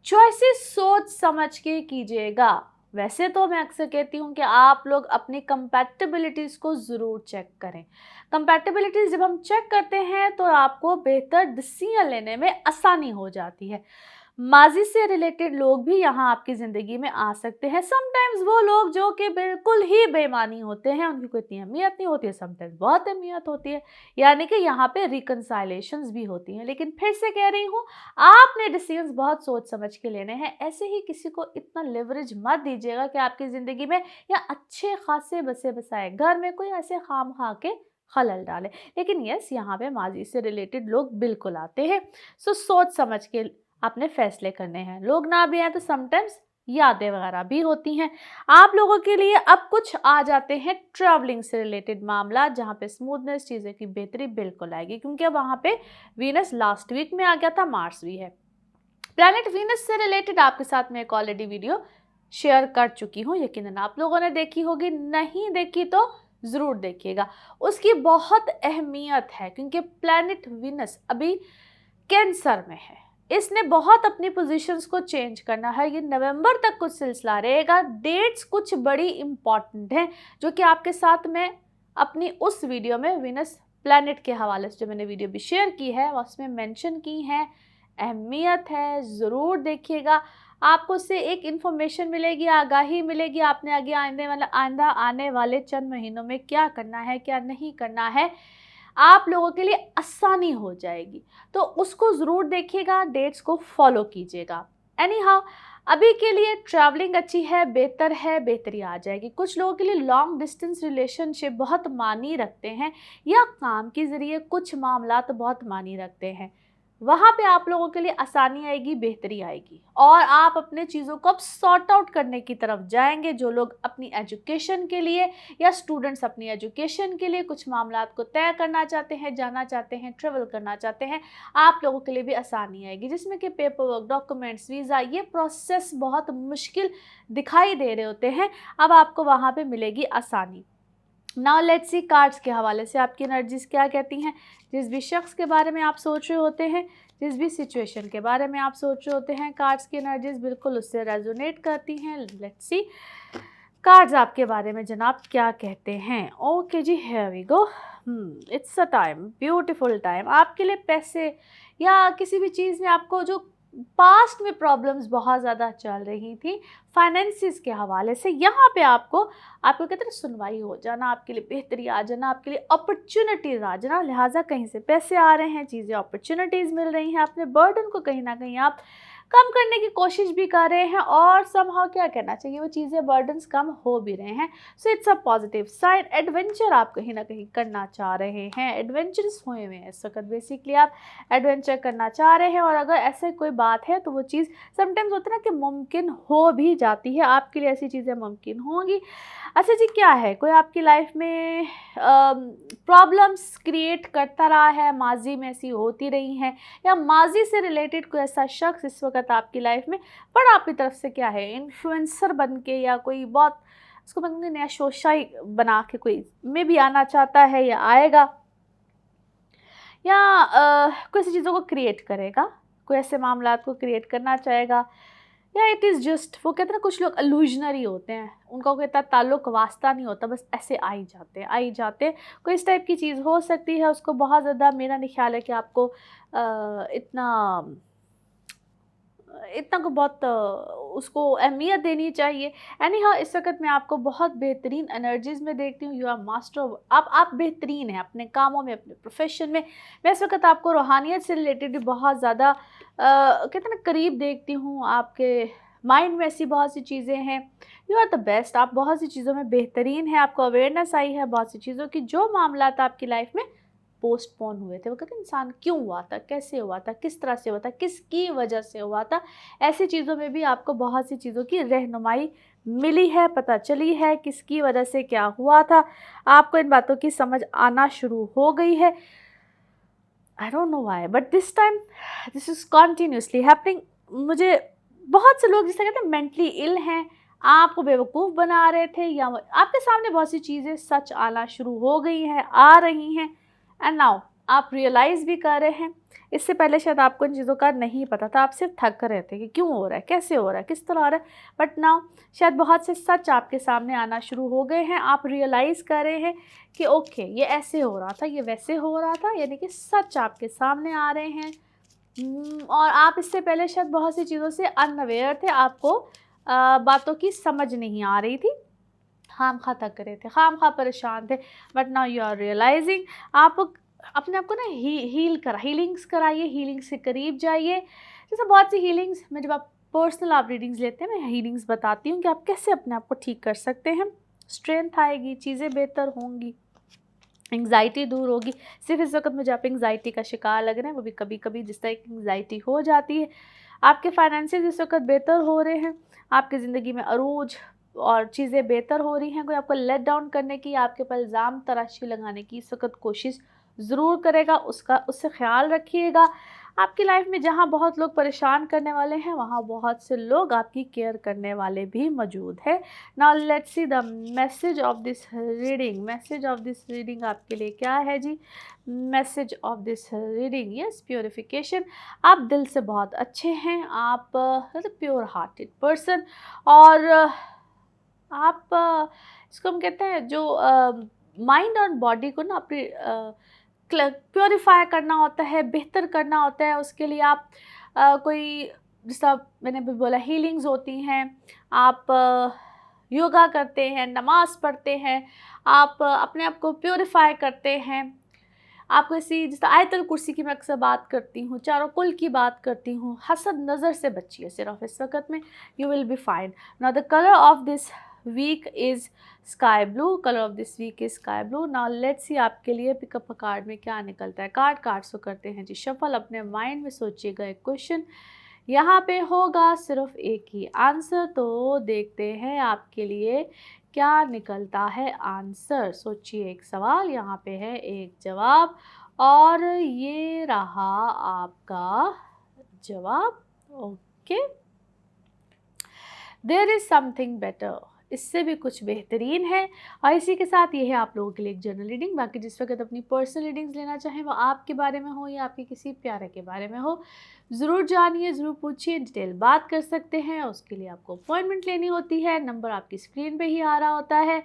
चॉइसेस सोच समझ के कीजिएगा। वैसे तो मैं अक्सर कहती हूँ कि आप लोग अपनी कंपैटिबिलिटीज़ को ज़रूर चेक करें। कंपैटिबिलिटीज़ जब हम चेक करते हैं तो आपको बेहतर डिसीजन लेने में आसानी हो जाती है। माजी से रिलेटेड लोग भी यहाँ आपकी ज़िंदगी में आ सकते हैं। समटाइम्स वो लोग जो कि बिल्कुल ही बेईमानी होते हैं, उनकी कोई इतनी अहमियत नहीं होती है, समटाइम्स बहुत अहमियत होती है, यानी कि यहाँ पे रिकंसाइलेशंस भी होती हैं। लेकिन फिर से कह रही हूँ, आपने डिसीजंस बहुत सोच समझ के लेने हैं। ऐसे ही किसी को इतना लेवरेज मत दीजिएगा कि आपकी ज़िंदगी में या अच्छे खासे बसे बसाए घर में कोई ऐसे खाम खा के खलल डाले। लेकिन यस, यहाँ पे माजी से रिलेटेड लोग बिल्कुल आते हैं। सो सोच समझ के आपने फैसले करने हैं। लोग ना भी आए तो समटाइम्स यादें वगैरह भी होती हैं। आप लोगों के लिए अब कुछ आ जाते हैं ट्रैवलिंग से रिलेटेड मामला, जहाँ पे स्मूथनेस, चीज़ें की बेहतरी बिल्कुल आएगी, क्योंकि अब वहाँ पे वीनस लास्ट वीक में आ गया था, मार्स भी है। प्लैनेट वीनस से रिलेटेड आपके साथ में एक ऑलरेडी वीडियो शेयर कर चुकी हूँ, यकीनन आप लोगों ने देखी होगी। नहीं देखी तो ज़रूर देखिएगा, उसकी बहुत अहमियत है, क्योंकि प्लैनेट वीनस अभी कैंसर में है। इसने बहुत अपनी पोजीशंस को चेंज करना है। ये नवंबर तक कुछ सिलसिला रहेगा। डेट्स कुछ बड़ी इंपॉर्टेंट हैं, जो कि आपके साथ में अपनी उस वीडियो में वीनस प्लैनेट के हवाले से जो मैंने वीडियो भी शेयर की है उसमें मेंशन की है। अहमियत है, ज़रूर देखिएगा। आपको उससे एक इन्फॉर्मेशन मिलेगी, आगाही मिलेगी, आपने आगे आने वाले चंद महीनों में क्या करना है, क्या नहीं करना है। आप लोगों के लिए आसानी हो जाएगी। तो उसको ज़रूर देखिएगा, डेट्स को फॉलो कीजिएगा। एनी हाउ, अभी के लिए ट्रैवलिंग अच्छी है, बेहतर है, बेहतरी आ जाएगी। कुछ लोगों के लिए लॉन्ग डिस्टेंस रिलेशनशिप बहुत मानी रखते हैं, या काम के ज़रिए कुछ मामलात बहुत मानी रखते हैं, वहाँ पे आप लोगों के लिए आसानी आएगी, बेहतरी आएगी, और आप अपने चीज़ों को अब सॉर्ट आउट करने की तरफ जाएंगे। जो लोग अपनी एजुकेशन के लिए या स्टूडेंट्स अपनी एजुकेशन के लिए कुछ मामलात को तय करना चाहते हैं, जाना चाहते हैं, ट्रेवल करना चाहते हैं, आप लोगों के लिए भी आसानी आएगी, जिसमें कि पेपर वर्क, डॉक्यूमेंट्स, वीज़ा, ये प्रोसेस बहुत मुश्किल दिखाई दे रहे होते हैं, अब आपको वहाँ पे मिलेगी आसानी। नाउ लेट्स सी कार्ड्स के हवाले से आपकी एनर्जीज क्या कहती हैं। जिस भी शख्स के बारे में आप सोच रहे होते हैं, जिस भी सिचुएशन के बारे में आप सोच रहे होते हैं, कार्ड्स की एनर्जीज बिल्कुल उससे रेजोनेट करती हैं। लेट्स सी कार्ड्स आपके बारे में जनाब क्या कहते हैं। ओके जी, here we go. It's a time, beautiful time आपके लिए। पैसे या किसी भी चीज़ में आपको जो पास्ट में प्रॉब्लम्स बहुत ज़्यादा चल रही थी फाइनेंसिस के हवाले से, यहाँ पे आपको कहते हैं सुनवाई हो जाना, आपके लिए बेहतरी आ जाना, आपके लिए अपॉर्चुनिटीज़ आ जाना। लिहाजा कहीं से पैसे आ रहे हैं, चीज़ें अपॉर्चुनिटीज़ मिल रही हैं, अपने बर्डन को कहीं ना कहीं आप कम करने की कोशिश भी कर रहे हैं, और समहाउ क्या कहना चाहिए, वो चीज़ें बर्डन्स कम हो भी रहे हैं। So it's a positive side. Adventure आप कहीं ना कहीं करना चाह रहे हैं, एडवेंचरस हुए हुए हैं इस वक्त, बेसिकली आप एडवेंचर करना चाह रहे हैं, और अगर ऐसे कोई बात है तो वो चीज़ समटाइम्स होता है ना कि मुमकिन हो भी जाती है, आपके लिए ऐसी चीज़ें मुमकिन होंगी। अच्छा जी, क्या है, कोई आपकी लाइफ में प्रॉब्लम्स क्रिएट करता रहा है, माजी में ऐसी होती रही हैं, या माजी से रिलेटेड कोई ऐसा शख्स इस वक्त आपकी लाइफ में पर आपकी तरफ से क्या है इन्फ्लुएंसर बन के, या कोई बहुत उसको मैं नया शोशाई बना के कोई में भी आना चाहता है या आएगा, या कोई ऐसी चीज़ों को क्रिएट करेगा, कोई ऐसे मामलात को क्रिएट करना चाहेगा, या इट इज़ जस्ट, वो कहते हैं ना कुछ लोग अलूजनरी होते हैं, उनका कोई इतना ताल्लुक वास्ता नहीं होता, बस ऐसे आई जाते हैं। कोई इस टाइप की चीज़ हो सकती है। उसको बहुत ज़्यादा, मेरा नहीं ख्याल है कि आपको इतना इतना को बहुत उसको अहमियत देनी चाहिए। एनी हाउ, इस वक्त मैं आपको बहुत बेहतरीन एनर्जीज़ में देखती हूँ। यू आर मास्टर, आप बेहतरीन हैं अपने कामों में, अपने प्रोफेशन में। मैं इस वक्त आपको रूहानियत से रिलेटेड भी बहुत ज़्यादा कहते हैं ना करीब देखती हूँ। आपके माइंड में ऐसी बहुत सी चीज़ें हैं, यू आर द बेस्ट, आप बहुत सी चीज़ों में बेहतरीन हैं, आपको अवेयरनेस आई है बहुत सी चीज़ों की। जो मामला आपकी लाइफ में पोस्टपोन हुए थे, वो कहते हैं इंसान क्यों हुआ था, कैसे हुआ था, किस तरह से हुआ था, किसकी वजह से हुआ था, ऐसी चीज़ों में भी आपको बहुत सी चीज़ों की रहनुमाई मिली है, पता चली है किसकी वजह से क्या हुआ था। आपको इन बातों की समझ आना शुरू हो गई है। I don't know why but this time this is continuously happening. मुझे बहुत से लोग जिसे कहते हैं मेंटली इल हैं, आपको बेवकूफ़ बना रहे थे, या आपके सामने बहुत सी चीज़ें सच आना शुरू हो गई हैं, आ रही हैं, एंड नाउ आप रियलाइज़ भी कर रहे हैं। इससे पहले शायद आपको इन चीज़ों का नहीं पता था, आप सिर्फ थक रहे थे कि क्यों हो रहा है, कैसे हो रहा है, किस तरह हो रहा है, बट नाउ शायद बहुत से सच आपके सामने आना शुरू हो गए हैं। आप रियलाइज़ कर रहे हैं कि ओके, ये ऐसे हो रहा था, ये वैसे हो रहा था, यानी कि सच आपके सामने आ रहे हैं। और आप इससे पहले शायद बहुत सी चीज़ों से अनअवेयर थे, आपको बातों की समझ नहीं आ रही थी, खामखा थक रहे थे, खामखा परेशान थे, but now you are realising. आप अपने आप को ना हीलिंग्स कराइए, हीलिंग से करीब जाइए। जैसे बहुत सी हीलिंग्स में, जब आप पर्सनल आप रीडिंग्स लेते हैं, मैं हीलिंग्स बताती हूँ कि आप कैसे अपने आप को ठीक कर सकते हैं। स्ट्रेंथ आएगी, चीज़ें बेहतर होंगी, एंग्जाइटी दूर होगी। सिर्फ इस वक्त मुझे आप एंग्जाइटी का शिकार लग रहे हैं, वो भी कभी कभी जिस तरह की एंग्जाइटी हो जाती है। आपके फाइनेंसेस इस वक्त बेहतर हो रहे हैं, आपकी ज़िंदगी में अरूज और चीज़ें बेहतर हो रही हैं। कोई आपको लेट डाउन करने की, आपके ऊपर इल्ज़ाम तराशी लगाने की इस वक्त कोशिश ज़रूर करेगा, उससे ख्याल रखिएगा। आपकी लाइफ में जहाँ बहुत लोग परेशान करने वाले हैं, वहाँ बहुत से लोग आपकी केयर करने वाले भी मौजूद है। Now let's see the message of this reading. Message of this reading आपके लिए क्या है जी? Message of this reading, yes, purification. आप दिल से बहुत अच्छे हैं, आप मतलब प्योर हार्टेड पर्सन, और आप इसको हम कहते हैं जो माइंड और बॉडी को ना अपनी प्योरीफाई करना होता है, बेहतर करना होता है। उसके लिए आप कोई, जैसा मैंने भी बोला, हीलिंग्स होती हैं, आप योगा करते हैं, नमाज़ पढ़ते हैं, आप अपने आप को प्योरीफाई करते हैं, आपको ऐसी जैसे आयतल कुर्सी की मैं अक्सर बात करती हूँ, चारों कुल की बात करती हूँ, हसद नज़र से बचिए सिर्फ इस वक्त में, you will be fine. Now the colour of this week is sky blue, colour of this week is sky blue. Now let's see आपके लिए पिकअप अ कार्ड में क्या निकलता है। कार्ड्स को करते हैं जी शफल। अपने माइंड में सोचिएगा एक क्वेश्चन, यहाँ पे होगा सिर्फ एक ही आंसर, तो देखते हैं आपके लिए क्या निकलता है आंसर। सोचिए एक सवाल, यहाँ पे है एक जवाब, और ये रहा आपका जवाब। Okay, there is something better, इससे भी कुछ बेहतरीन है। और इसी के साथ ये है आप लोगों के लिए एक जनरल रीडिंग। बाकी जिस वक्त अपनी पर्सनल रीडिंग्स लेना चाहें, वो आपके बारे में हो या आपके किसी प्यारे के बारे में हो, ज़रूर जानिए, ज़रूर पूछिए, डिटेल बात कर सकते हैं। उसके लिए आपको अपॉइंटमेंट लेनी होती है। नंबर आपकी स्क्रीन पे ही आ रहा होता है।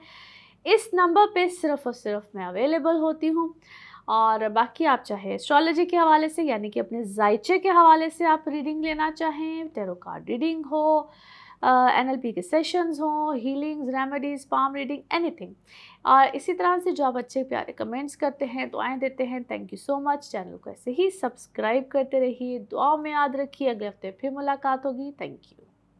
इस नंबर पे सिर्फ़ और सिर्फ मैं अवेलेबल होती हूँ। और बाकी आप चाहे एस्ट्रोलॉजी के हवाले से, यानी कि अपने जायचे के हवाले से आप रीडिंग लेना चाहें, टैरो कार्ड रीडिंग हो, एनएलपी के सेशंस हों, healings, remedies, palm reading, anything. और इसी तरह से जो आप अच्छे प्यारे कमेंट्स करते हैं, दुआएं देते हैं, thank you so much. Channel को ऐसे ही सब्सक्राइब करते रहिए, दुआओं में याद रखिए। अगले हफ्ते फिर मुलाकात होगी। Thank you.